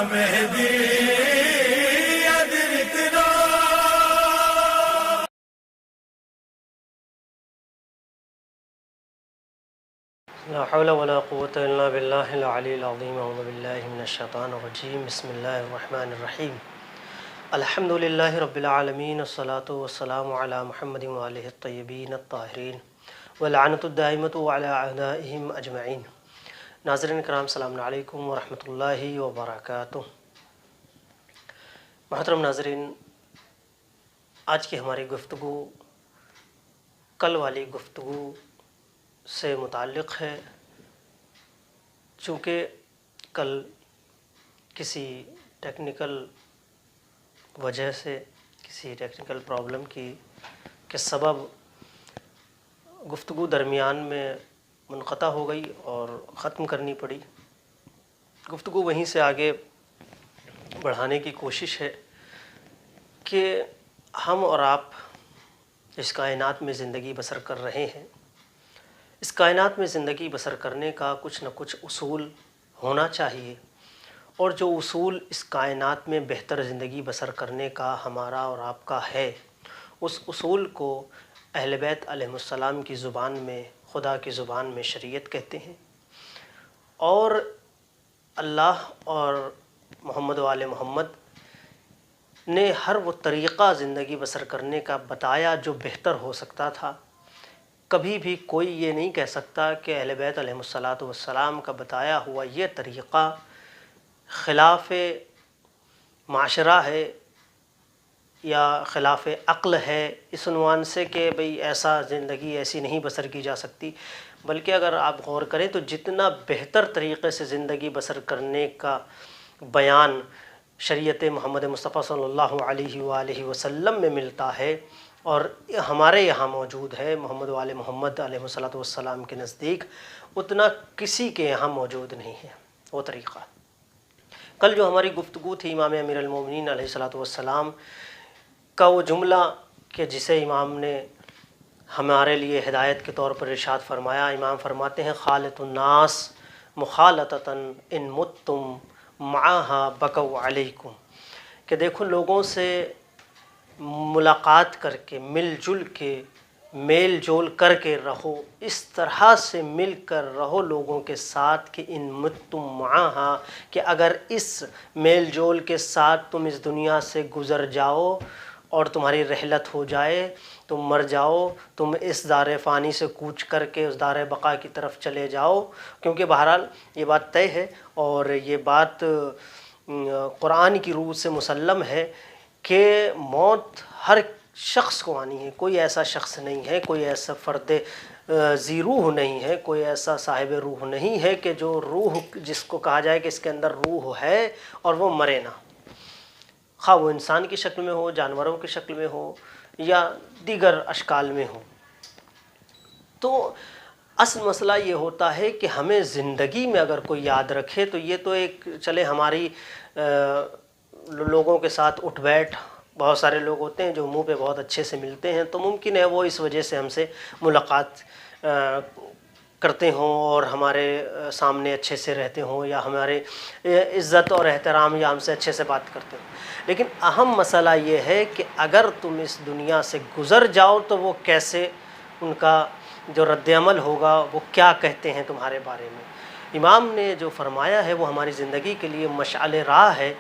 مهدی ادركنا لا حول ولا قوة إلا بالله العلي العظيم. أعوذ بالله من الشيطان الرجيم. بسم الله الرحمن الرحيم. الحمد لله رب العالمين، والصلاة والسلام على محمد وآله الطيبين الطاهرين، واللعنة الدائمة على أعدائهم أجمعين. ناظرین کرام، السلام علیکم ورحمۃ اللہ وبرکاتہ. محترم ناظرین، آج کی ہماری گفتگو کل والی گفتگو سے متعلق ہے. چونکہ کل کسی ٹیکنیکل وجہ سے، کسی ٹیکنیکل پرابلم کے سبب گفتگو درمیان میں منقطع ہو گئی اور ختم کرنی پڑی. گفتگو وہیں سے آگے بڑھانے کی کوشش ہے کہ ہم اور آپ اس کائنات میں زندگی بسر کر رہے ہیں. اس کائنات میں زندگی بسر کرنے کا کچھ نہ کچھ اصول ہونا چاہیے، اور جو اصول اس کائنات میں بہتر زندگی بسر کرنے کا ہمارا اور آپ کا ہے، اس اصول کو اہل بیت علیہم السلام کی زبان میں، خدا کی زبان میں شریعت کہتے ہیں. اور اللہ اور محمد و آل محمد نے ہر وہ طریقہ زندگی بسر کرنے کا بتایا جو بہتر ہو سکتا تھا. کبھی بھی کوئی یہ نہیں کہہ سکتا کہ اہل بیت علیہم السلام کا بتایا ہوا یہ طریقہ خلاف معاشرہ ہے یا خلاف عقل ہے، اس عنوان سے کہ بھئی ایسا زندگی ایسی نہیں بسر کی جا سکتی. بلکہ اگر آپ غور کریں تو جتنا بہتر طریقے سے زندگی بسر کرنے کا بیان شریعت محمد مصطفیٰ صلی اللہ علیہ وآلہ وسلم میں ملتا ہے اور ہمارے یہاں موجود ہے محمد و آل محمد علیہ السلام کے نزدیک، اتنا کسی کے یہاں موجود نہیں ہے وہ طریقہ. کل جو ہماری گفتگو تھی امام امیر المومنین علیہ السلام کا وہ جملہ کہ جسے امام نے ہمارے لیے ہدایت کے طور پر ارشاد فرمایا. امام فرماتے ہیں خالط الناس مخالطتاً ان متتم معاہا بکوا علیکم، کہ دیکھو لوگوں سے ملاقات کر کے، مل جل کے، میل جول کر کے رہو، اس طرح سے مل کر رہو لوگوں کے ساتھ کہ ان متتم معاہا، کہ اگر اس میل جول کے ساتھ تم اس دنیا سے گزر جاؤ اور تمہاری رحلت ہو جائے، تم مر جاؤ، تم اس دار فانی سے کوچ کر کے اس دار بقا کی طرف چلے جاؤ. کیونکہ بہرحال یہ بات طے ہے اور یہ بات قرآن کی روح سے مسلم ہے کہ موت ہر شخص کو آنی ہے. کوئی ایسا شخص نہیں ہے، کوئی ایسا فرد ذی روح نہیں ہے، کوئی ایسا صاحب روح نہیں ہے کہ جو روح، جس کو کہا جائے کہ اس کے اندر روح ہے اور وہ مرے نہ، خواہ وہ انسان کی شکل میں ہو، جانوروں کی شکل میں ہو یا دیگر اشکال میں ہو. تو اصل مسئلہ یہ ہوتا ہے کہ ہمیں زندگی میں اگر کوئی یاد رکھے تو یہ تو ایک چلے ہماری لوگوں کے ساتھ اٹھ بیٹھ، بہت سارے لوگ ہوتے ہیں جو منہ پہ بہت اچھے سے ملتے ہیں، تو ممکن ہے وہ اس وجہ سے ہم سے ملاقات کرتے ہوں اور ہمارے سامنے اچھے سے رہتے ہوں یا ہمارے عزت اور احترام یا ہم سے اچھے سے بات کرتے ہوں. لیکن اہم مسئلہ یہ ہے کہ اگر تم اس دنیا سے گزر جاؤ تو وہ کیسے، ان کا جو رد عمل ہوگا وہ کیا کہتے ہیں تمہارے بارے میں. امام نے جو فرمایا ہے وہ ہماری زندگی کے لیے مشعل راہ ہے.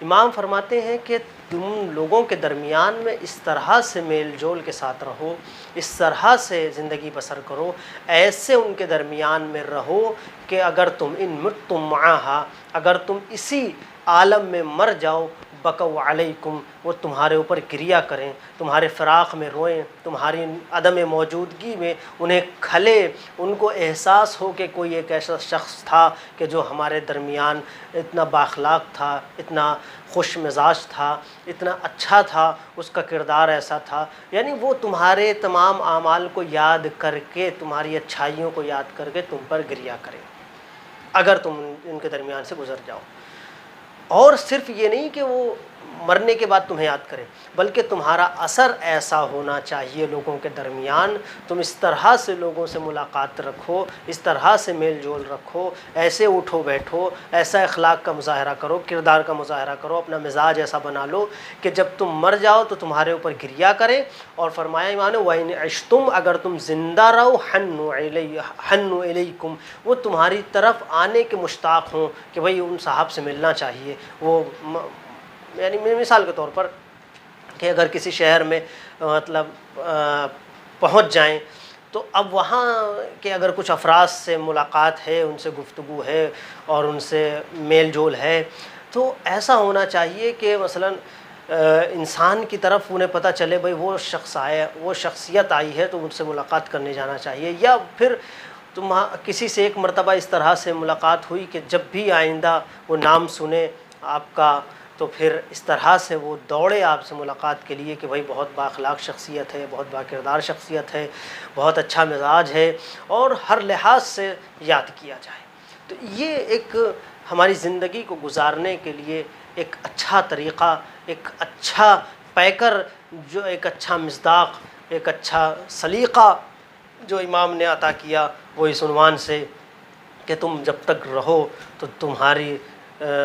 امام فرماتے ہیں کہ تم لوگوں کے درمیان میں اس طرح سے میل جول کے ساتھ رہو، اس طرح سے زندگی بسر کرو، ایسے ان کے درمیان میں رہو کہ اگر تم ان متتم معاہا، اگر تم اسی عالم میں مر جاؤ، بکوا علیکم، وہ تمہارے اوپر گریا کریں، تمہارے فراق میں روئیں، تمہاری عدم موجودگی میں انہیں کھلے، ان کو احساس ہو کہ کوئی ایک ایسا شخص تھا کہ جو ہمارے درمیان اتنا بااخلاق تھا، اتنا خوش مزاج تھا، اتنا اچھا تھا، اس کا کردار ایسا تھا. یعنی وہ تمہارے تمام اعمال کو یاد کر کے، تمہاری اچھائیوں کو یاد کر کے تم پر گریا کریں اگر تم ان کے درمیان سے گزر جاؤ. اور صرف یہ نہیں کہ وہ مرنے کے بعد تمہیں یاد کرے، بلکہ تمہارا اثر ایسا ہونا چاہیے لوگوں کے درمیان، تم اس طرح سے لوگوں سے ملاقات رکھو، اس طرح سے میل جول رکھو، ایسے اٹھو بیٹھو، ایسا اخلاق کا مظاہرہ کرو، کردار کا مظاہرہ کرو، اپنا مزاج ایسا بنا لو کہ جب تم مر جاؤ تو تمہارے اوپر گریا کرے۔ اور فرمایا ایمان وَإِنْ عِشْتُمْ، اگر تم زندہ رہو، حنُّوا إِلَيْكُمْ، وہ تمہاری طرف آنے کے مشتاق ہوں کہ بھئی ان صاحب سے ملنا چاہیے۔ وہ یعنی مثال کے طور پر کہ اگر کسی شہر میں مطلب پہنچ جائیں تو اب وہاں کے اگر کچھ افراد سے ملاقات ہے، ان سے گفتگو ہے اور ان سے میل جول ہے، تو ایسا ہونا چاہیے کہ مثلا انسان کی طرف انہیں پتہ چلے بھئی وہ شخص آیا، وہ شخصیت آئی ہے تو ان سے ملاقات کرنے جانا چاہیے۔ یا پھر تم کسی سے ایک مرتبہ اس طرح سے ملاقات ہوئی کہ جب بھی آئندہ وہ نام سنے آپ کا تو پھر اس طرح سے وہ دوڑے آپ سے ملاقات کے لیے کہ بھائی بہت بااخلاق شخصیت ہے، بہت با کردار شخصیت ہے، بہت اچھا مزاج ہے، اور ہر لحاظ سے یاد کیا جائے۔ تو یہ ایک ہماری زندگی کو گزارنے کے لیے ایک اچھا طریقہ، ایک اچھا پیکر، جو ایک اچھا مصداق، ایک اچھا سلیقہ جو امام نے عطا کیا وہ اس عنوان سے کہ تم جب تک رہو تو تمہاری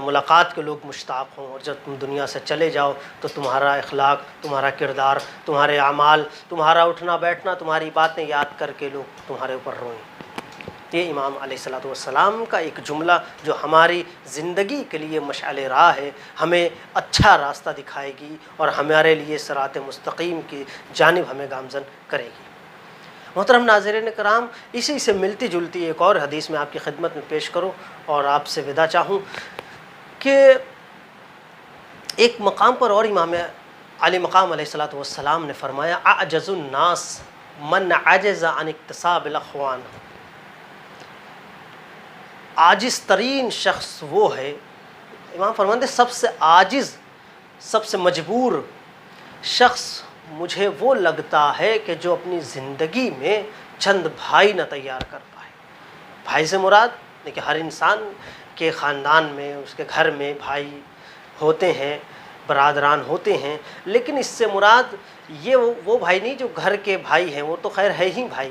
ملاقات کے لوگ مشتاق ہوں، اور جب تم دنیا سے چلے جاؤ تو تمہارا اخلاق، تمہارا کردار، تمہارے اعمال، تمہارا اٹھنا بیٹھنا، تمہاری باتیں یاد کر کے لوگ تمہارے اوپر روئیں۔ یہ امام علیہ الصلوۃ والسلام کا ایک جملہ جو ہماری زندگی کے لیے مشعل راہ ہے، ہمیں اچھا راستہ دکھائے گی اور ہمارے لیے صراط مستقیم کی جانب ہمیں گامزن کرے گی۔ محترم ناظرین کرام، اسی سے ملتی جلتی ایک اور حدیث میں آپ کی خدمت میں پیش کروں اور آپ سے وداع چاہوں کہ ایک مقام پر اور امام علی مقام علیہ الصلوۃ والسلام نے فرمایا اعجز الناس من عجز عن اکتساب الاخوان، عاجز ترین شخص وہ ہے، امام فرماتے ہیں سب سے عاجز، سب سے مجبور شخص مجھے وہ لگتا ہے کہ جو اپنی زندگی میں چند بھائی نہ تیار کر پائے۔ بھائی سے مراد دیکھیں ہر انسان کے خاندان میں، اس کے گھر میں بھائی ہوتے ہیں، برادران ہوتے ہیں، لیکن اس سے مراد یہ وہ بھائی نہیں جو گھر کے بھائی ہیں، وہ تو خیر ہے ہی بھائی۔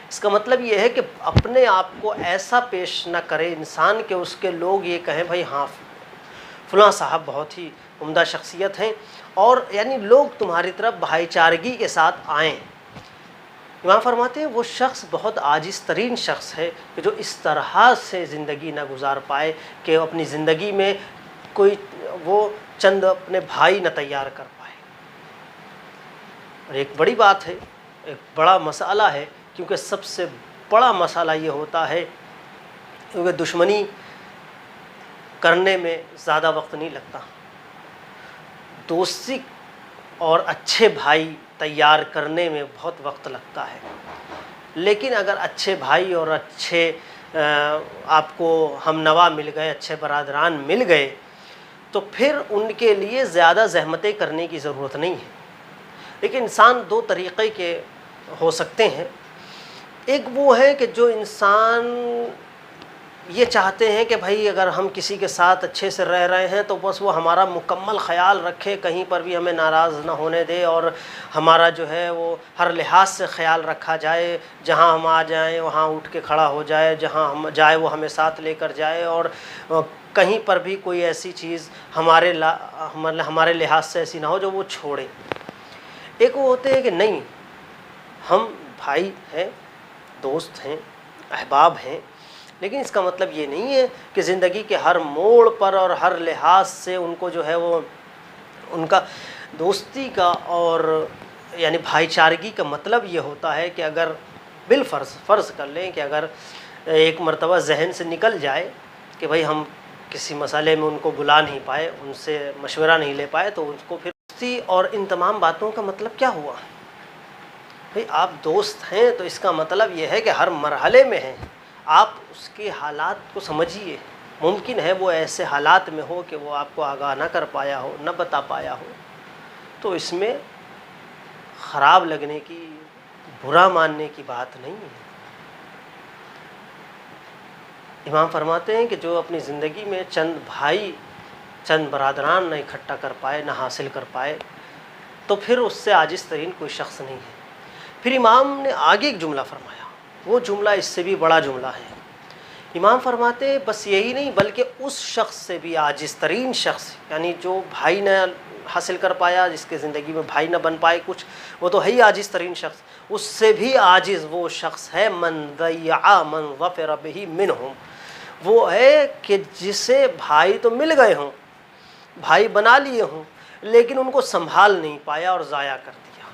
اس کا مطلب یہ ہے کہ اپنے آپ کو ایسا پیش نہ کرے انسان کہ اس کے لوگ یہ کہیں بھائی ہاں فلاں صاحب بہت ہی عمدہ شخصیت ہیں، اور یعنی لوگ تمہاری طرف بھائی چارگی کے ساتھ آئیں۔ امام فرماتے ہیں وہ شخص بہت عاجز ترین شخص ہے کہ جو اس طرح سے زندگی نہ گزار پائے کہ اپنی زندگی میں کوئی وہ چند اپنے بھائی نہ تیار کر پائے۔ اور ایک بڑی بات ہے، ایک بڑا مسئلہ ہے، کیونکہ سب سے بڑا مسئلہ یہ ہوتا ہے کیونکہ دشمنی کرنے میں زیادہ وقت نہیں لگتا، دوستی اور اچھے بھائی تیار کرنے میں بہت وقت لگتا ہے۔ لیکن اگر اچھے بھائی اور اچھے آپ کو ہم نوا مل گئے، اچھے برادران مل گئے، تو پھر ان کے لیے زیادہ زحمتیں کرنے کی ضرورت نہیں ہے۔ لیکن انسان دو طریقے کے ہو سکتے ہیں، ایک وہ ہے کہ جو انسان یہ چاہتے ہیں کہ بھائی اگر ہم کسی کے ساتھ اچھے سے رہ رہے ہیں تو بس وہ ہمارا مکمل خیال رکھے، کہیں پر بھی ہمیں ناراض نہ ہونے دے، اور ہمارا جو ہے وہ ہر لحاظ سے خیال رکھا جائے، جہاں ہم آ جائیں وہاں اٹھ کے کھڑا ہو جائے، جہاں ہم جائے وہ ہمیں ساتھ لے کر جائے، اور کہیں پر بھی کوئی ایسی چیز ہمارے لحاظ سے ایسی نہ ہو جو وہ چھوڑے۔ ایک وہ ہوتے ہیں کہ نہیں، ہم بھائی ہیں، دوست ہیں، احباب ہیں، لیکن اس کا مطلب یہ نہیں ہے کہ زندگی کے ہر موڑ پر اور ہر لحاظ سے ان کو جو ہے وہ ان کا دوستی کا اور یعنی بھائی چارگی کا مطلب یہ ہوتا ہے کہ اگر فرض کر لیں کہ اگر ایک مرتبہ ذہن سے نکل جائے کہ بھائی ہم کسی مسئلے میں ان کو بلا نہیں پائے، ان سے مشورہ نہیں لے پائے، تو اس کو پھر دوستی اور ان تمام باتوں کا مطلب کیا ہوا؟ بھئی آپ دوست ہیں تو اس کا مطلب یہ ہے کہ ہر مرحلے میں ہیں، آپ اس کے حالات کو سمجھیے۔ ممکن ہے وہ ایسے حالات میں ہو کہ وہ آپ کو آگاہ نہ کر پایا ہو، نہ بتا پایا ہو، تو اس میں خراب لگنے کی، برا ماننے کی بات نہیں ہے۔ امام فرماتے ہیں کہ جو اپنی زندگی میں چند بھائی چند برادران نہ اکٹھا کر پائے، نہ حاصل کر پائے، تو پھر اس سے عاجز ترین کوئی شخص نہیں ہے۔ پھر امام نے آگے ایک جملہ فرمایا، وہ جملہ اس سے بھی بڑا جملہ ہے۔ امام فرماتے بس یہی نہیں بلکہ اس شخص سے بھی عاجز ترین شخص، یعنی جو بھائی نہ حاصل کر پایا، جس کے زندگی میں بھائی نہ بن پائے کچھ، وہ تو ہے ہی عاجز ترین شخص، اس سے بھی عاجز وہ شخص ہے من ضیع من ظفر بہ منہم، وہ ہے کہ جسے بھائی تو مل گئے ہوں، بھائی بنا لیے ہوں، لیکن ان کو سنبھال نہیں پایا اور ضائع کر دیا۔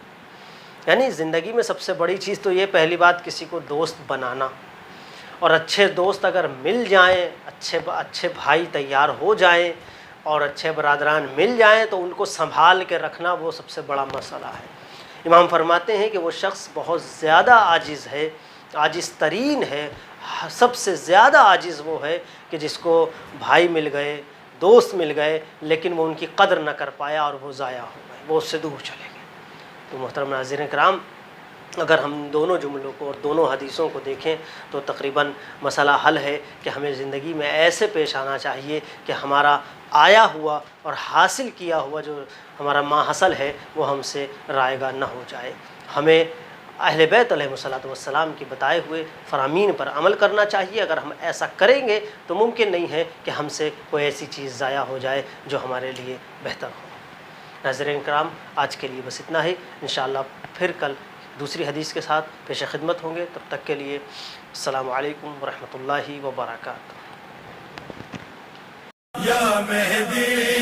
یعنی زندگی میں سب سے بڑی چیز تو یہ، پہلی بات کسی کو دوست بنانا، اور اچھے دوست اگر مل جائیں، اچھے بھائی تیار ہو جائیں اور اچھے برادران مل جائیں تو ان کو سنبھال کے رکھنا وہ سب سے بڑا مسئلہ ہے۔ امام فرماتے ہیں کہ وہ شخص بہت زیادہ عاجز ہے، عاجز ترین ہے، سب سے زیادہ عاجز وہ ہے کہ جس کو بھائی مل گئے، دوست مل گئے، لیکن وہ ان کی قدر نہ کر پایا اور وہ ضائع ہو گئے، وہ اس سے دور چلے گئے۔ تو محترم ناظرین کرام، اگر ہم دونوں جملوں کو اور دونوں حدیثوں کو دیکھیں تو تقریباً مسئلہ حل ہے کہ ہمیں زندگی میں ایسے پیش آنا چاہیے کہ ہمارا آیا ہوا اور حاصل کیا ہوا جو ہمارا ما حصل ہے وہ ہم سے رائگاں نہ ہو جائے۔ ہمیں اہل بیت علیہ الصلوۃ والسلام کی بتائے ہوئے فرامین پر عمل کرنا چاہیے۔ اگر ہم ایسا کریں گے تو ممکن نہیں ہے کہ ہم سے کوئی ایسی چیز ضائع ہو جائے جو ہمارے لیے بہتر ہو۔ ناظرین کرام، آج کے لیے بس اتنا ہی، انشاءاللہ پھر کل دوسری حدیث کے ساتھ پیش خدمت ہوں گے۔ تب تک کے لیے السلام علیکم ورحمۃ اللہ وبرکاتہ۔ یا مہدی